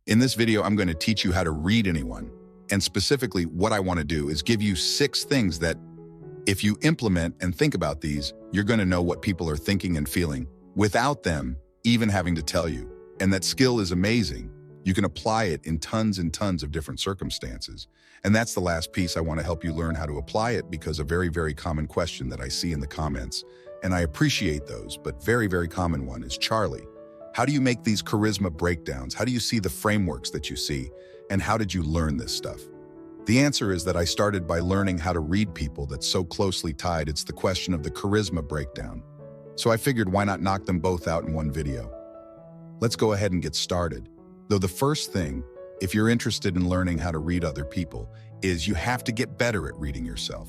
In this video, I'm going to teach you how to read anyone. And specifically, what I want to do is give you 6 things that, if you implement and think about these, you're going to know what people are thinking and feeling without them even having to tell you. And that skill is amazing. You can apply it in tons and tons of different circumstances. And that's the last piece. I want to help you learn how to apply it because a very, very common question that I see in the comments, and I appreciate those, but very, very common one is, Charlie, how do you make these charisma breakdowns? How do you see the frameworks that you see? And how did you learn this stuff? The answer is that I started by learning how to read people that's so closely tied. It's the question of the charisma breakdown. So I figured, why not knock them both out in one video? Let's go ahead and get started. Though the first thing, if you're interested in learning how to read other people, is you have to get better at reading yourself.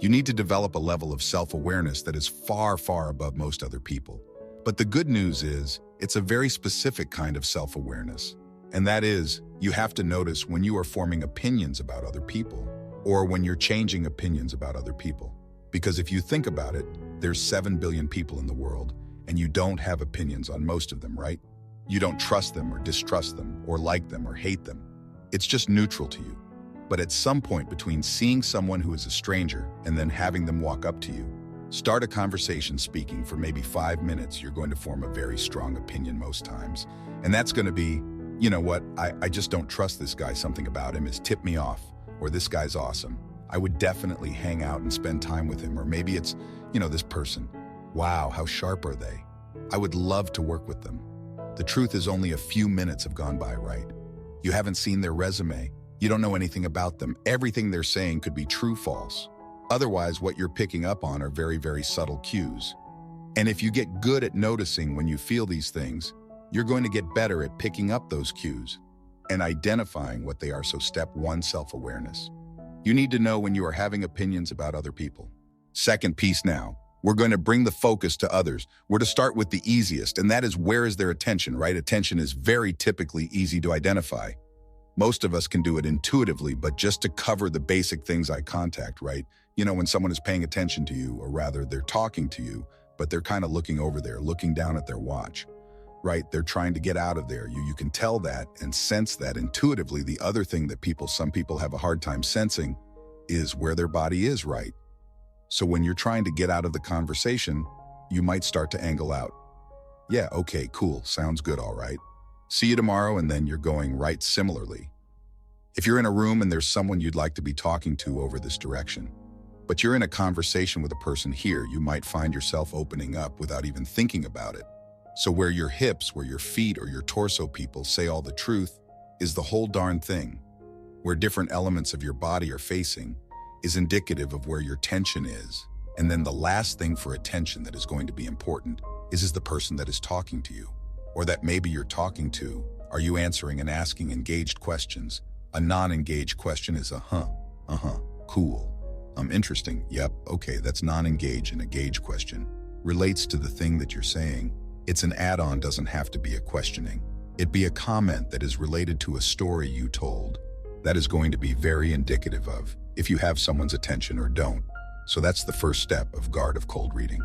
You need to develop a level of self-awareness that is far, far above most other people. But the good news is, it's a very specific kind of self-awareness. And that is, you have to notice when you are forming opinions about other people, or when you're changing opinions about other people. Because if you think about it, there's 7 billion people in the world, and you don't have opinions on most of them, right? You don't trust them or distrust them, or like them or hate them. It's just neutral to you. But at some point between seeing someone who is a stranger and then having them walk up to you, start a conversation speaking for maybe 5 minutes, you're going to form a very strong opinion most times. And that's going to be, you know what, I just don't trust this guy. Something about him has tipped me off, or this guy's awesome. I would definitely hang out and spend time with him. Or maybe it's, this person. Wow, how sharp are they? I would love to work with them. The truth is only a few minutes have gone by, right? You haven't seen their resume. You don't know anything about them. Everything they're saying could be true, false. Otherwise, what you're picking up on are very, very subtle cues. And if you get good at noticing when you feel these things, you're going to get better at picking up those cues and identifying what they are. So step 1, self-awareness. You need to know when you are having opinions about other people. Second piece now, we're going to bring the focus to others. We're to start with the easiest, and that is, where is their attention, right? Attention is very typically easy to identify. Most of us can do it intuitively, but just to cover the basic things, eye contact, right? When someone is paying attention to you, or rather they're talking to you, but they're kind of looking over there, looking down at their watch, right? They're trying to get out of there. You can tell that and sense that intuitively. The other thing that some people have a hard time sensing is where their body is, right? So when you're trying to get out of the conversation, you might start to angle out. Yeah, okay, cool, sounds good, all right. See you tomorrow, and then you're going right similarly. If you're in a room and there's someone you'd like to be talking to over this direction, but you're in a conversation with a person here, you might find yourself opening up without even thinking about it. So where your hips, where your feet, or your torso people say all the truth is the whole darn thing. Where different elements of your body are facing is indicative of where your tension is. And then the last thing for attention that is going to be important is the person that is talking to you, or that maybe you're talking to. Are you answering and asking engaged questions? A non-engaged question is a cool, interesting, yep, okay, that's non-engaged. And engaged question relates to the thing that you're saying. It's an add-on, doesn't have to be a questioning. It'd be a comment that is related to a story you told. That is going to be very indicative of if you have someone's attention or don't. So that's the first step of guard of cold reading.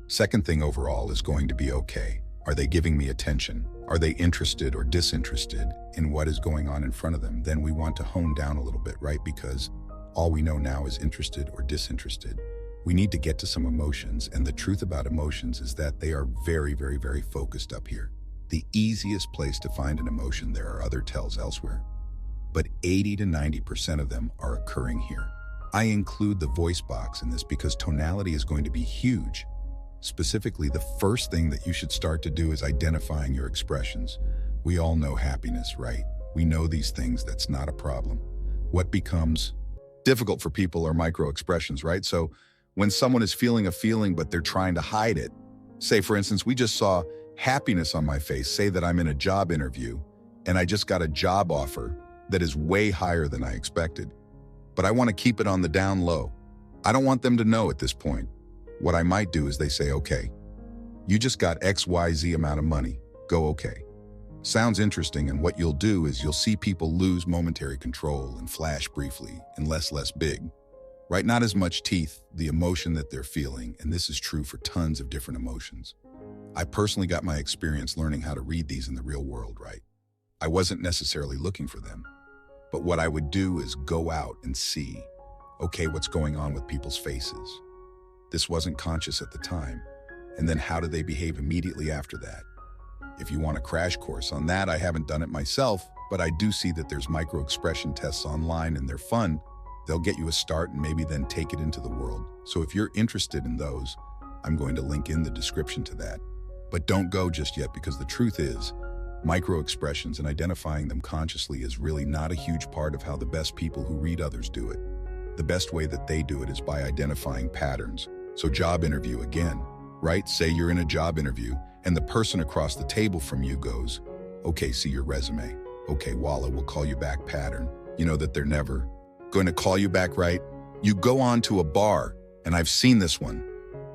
Second thing overall is going to be, okay, are they giving me attention? Are they interested or disinterested in what is going on in front of them? Then we want to hone down a little bit, right? Because all we know now is interested or disinterested. We need to get to some emotions, and the truth about emotions is that they are very, very, very focused up here. The easiest place to find an emotion, there are other tells elsewhere, but 80 to 90% of them are occurring here. I include the voice box in this because tonality is going to be huge. Specifically, the first thing that you should start to do is identifying your expressions. We all know happiness, right? We know these things, that's not a problem. What becomes difficult for people are micro expressions, right? So when someone is feeling a feeling, but they're trying to hide it, say for instance, we just saw happiness on my face, say that I'm in a job interview and I just got a job offer that is way higher than I expected, but I want to keep it on the down low. I don't want them to know at this point. What I might do is they say, okay, you just got XYZ amount of money, go okay. Sounds interesting, and what you'll do is you'll see people lose momentary control and flash briefly and less big, right? Not as much teeth, the emotion that they're feeling, and this is true for tons of different emotions. I personally got my experience learning how to read these in the real world, right? I wasn't necessarily looking for them. But what I would do is go out and see, okay, what's going on with people's faces. This wasn't conscious at the time. And then how do they behave immediately after that? If you want a crash course on that, I haven't done it myself, but I do see that there's micro-expression tests online and they're fun. They'll get you a start and maybe then take it into the world. So if you're interested in those, I'm going to link in the description to that. But don't go just yet, because the truth is, micro-expressions and identifying them consciously is really not a huge part of how the best people who read others do it. The best way that they do it is by identifying patterns. So job interview again, right? Say you're in a job interview and the person across the table from you goes, okay, see your resume. Okay, Walla, we'll call you back pattern. You know that they're never going to call you back, right? You go on to a bar, and I've seen this one.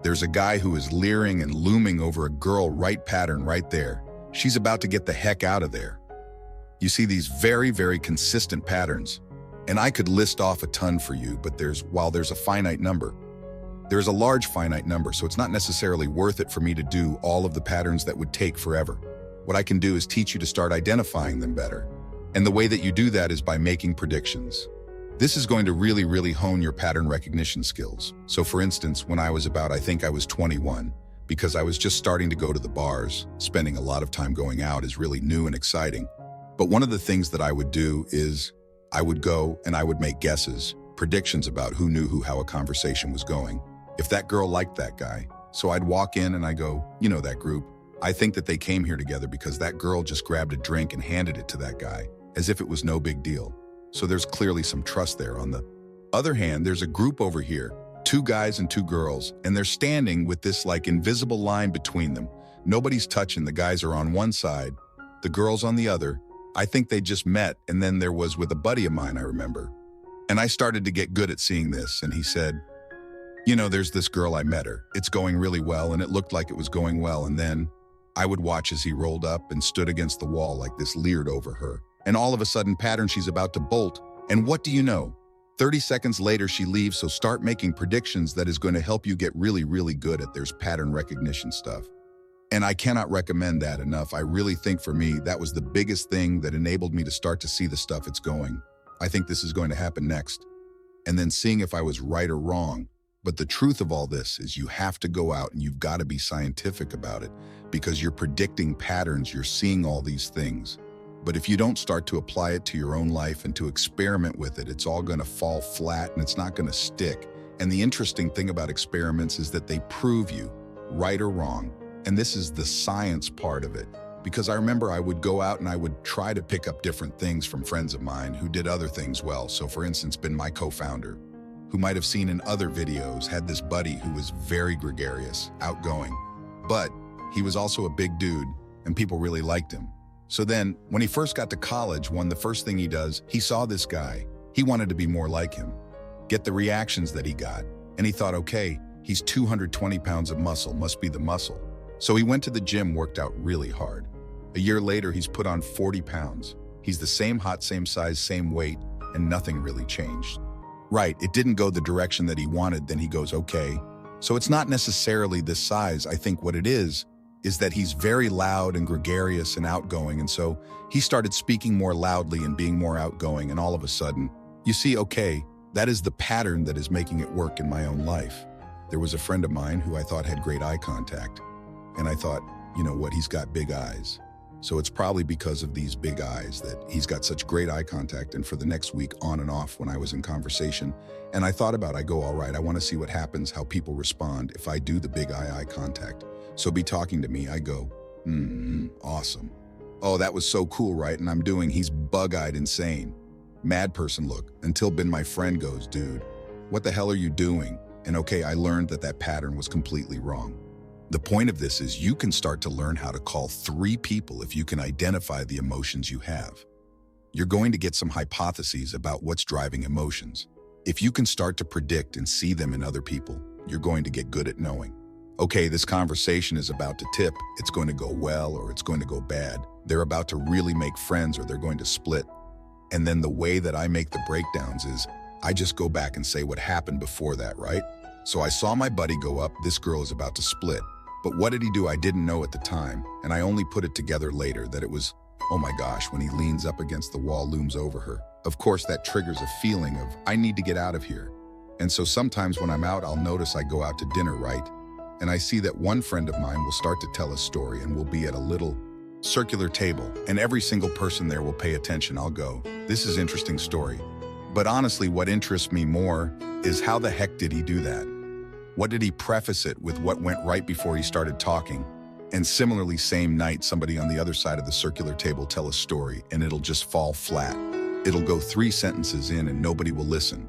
There's a guy who is leering and looming over a girl, right pattern right there. She's about to get the heck out of there. You see these very, very consistent patterns. And I could list off a ton for you, but while there's a finite number, there's a large finite number, so it's not necessarily worth it for me to do all of the patterns that would take forever. What I can do is teach you to start identifying them better. And the way that you do that is by making predictions. This is going to really, really hone your pattern recognition skills. So for instance, when I was I think I was 21, because I was just starting to go to the bars, spending a lot of time going out is really new and exciting. But one of the things that I would do is I would go and I would make guesses, predictions about who knew how a conversation was going. If that girl liked that guy, so I'd walk in and I go, you know that group, I think that they came here together because that girl just grabbed a drink and handed it to that guy, as if it was no big deal. So there's clearly some trust there. On the other hand, there's a group over here, 2 guys and 2 girls, and they're standing with this like invisible line between them. Nobody's touching. The guys are on one side, the girls on the other. I think they just met, and then there was with a buddy of mine, I remember. And I started to get good at seeing this, and he said, you know, there's this girl, I met her. It's going really well, and it looked like it was going well, and then I would watch as he rolled up and stood against the wall like this, leered over her. And all of a sudden, pattern, she's about to bolt. And what do you know? 30 seconds later, she leaves. So start making predictions. That is going to help you get really, really good at there's pattern recognition stuff. And I cannot recommend that enough. I really think for me, that was the biggest thing that enabled me to start to see the stuff it's going. I think this is going to happen next. And then seeing if I was right or wrong. But the truth of all this is you have to go out and you've got to be scientific about it, because you're predicting patterns, you're seeing all these things. But if you don't start to apply it to your own life and to experiment with it, it's all going to fall flat and it's not going to stick. And the interesting thing about experiments is that they prove you right or wrong. And this is the science part of it. Because I remember I would go out and I would try to pick up different things from friends of mine who did other things well. So for instance, Ben, my co-founder, who might have seen in other videos, had this buddy who was very gregarious, outgoing, but he was also a big dude and people really liked him. So then when he first got to college, the first thing he does, he saw this guy. He wanted to be more like him, get the reactions that he got. And he thought, okay, he's 220 pounds of muscle, must be the muscle. So he went to the gym, worked out really hard. A year later, he's put on 40 pounds. He's the same height, same size, same weight, and nothing really changed. Right, it didn't go the direction that he wanted. Then he goes, okay. So it's not necessarily this size. I think what it is that he's very loud and gregarious and outgoing. And so he started speaking more loudly and being more outgoing. And all of a sudden, you see, okay, that is the pattern that is making it work in my own life. There was a friend of mine who I thought had great eye contact. And I thought, you know what, he's got big eyes. So it's probably because of these big eyes that he's got such great eye contact. And for the next week, on and off, when I was in conversation, and I thought about, I go, all right, I want to see what happens, how people respond if I do the big eye contact. So be talking to me, I go, awesome. Oh, that was so cool, right? And I'm doing, he's bug-eyed insane. Mad person look, until Ben, my friend, goes, dude, what the hell are you doing? And okay, I learned that pattern was completely wrong. The point of this is you can start to learn how to call 3 people if you can identify the emotions you have. You're going to get some hypotheses about what's driving emotions. If you can start to predict and see them in other people, you're going to get good at knowing. Okay, this conversation is about to tip. It's going to go well or it's going to go bad. They're about to really make friends or they're going to split. And then the way that I make the breakdowns is I just go back and say what happened before that, right? So I saw my buddy go up, this girl is about to split. But what did he do? I didn't know at the time, and I only put it together later that it was, Oh my gosh, when he leans up against the wall, looms over her. Of course, that triggers a feeling of, I need to get out of here. And so sometimes when I'm out, I'll notice I go out to dinner, right? And I see that one friend of mine will start to tell a story and we'll be at a little circular table and every single person there will pay attention. I'll go, this is interesting story. But honestly, what interests me more is how the heck did he do that? What did he preface it with what went right before he started talking? And similarly, same night, somebody on the other side of the circular table tell a story and it'll just fall flat. It'll go 3 sentences in and nobody will listen.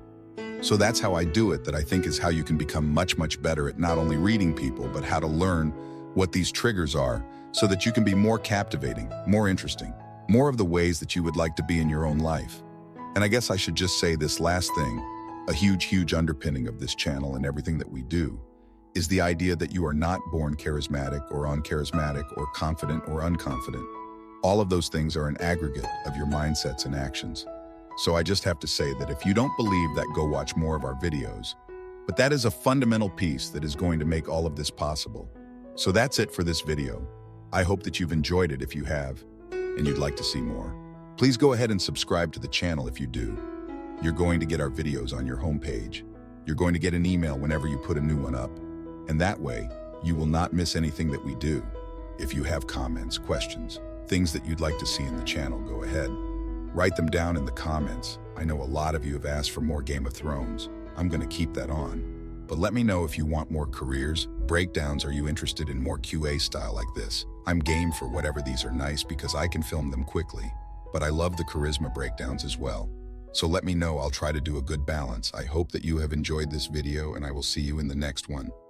So that's how I do it, that I think is how you can become much, much better at not only reading people, but how to learn what these triggers are so that you can be more captivating, more interesting, more of the ways that you would like to be in your own life. And I guess I should just say this last thing, a huge, huge underpinning of this channel and everything that we do is the idea that you are not born charismatic or uncharismatic or confident or unconfident. All of those things are an aggregate of your mindsets and actions. So I just have to say that if you don't believe that, go watch more of our videos. But that is a fundamental piece that is going to make all of this possible. So that's it for this video. I hope that you've enjoyed it if you have, and you'd like to see more. Please go ahead and subscribe to the channel if you do. You're going to get our videos on your homepage. You're going to get an email whenever you put a new one up. And that way, you will not miss anything that we do. If you have comments, questions, things that you'd like to see in the channel, go ahead. Write them down in the comments. I know a lot of you have asked for more Game of Thrones. I'm going to keep that on. But let me know if you want more careers, breakdowns. Are you interested in more QA style like this? I'm game for whatever. These are nice because I can film them quickly. But I love the charisma breakdowns as well. So let me know. I'll try to do a good balance. I hope that you have enjoyed this video and I will see you in the next one.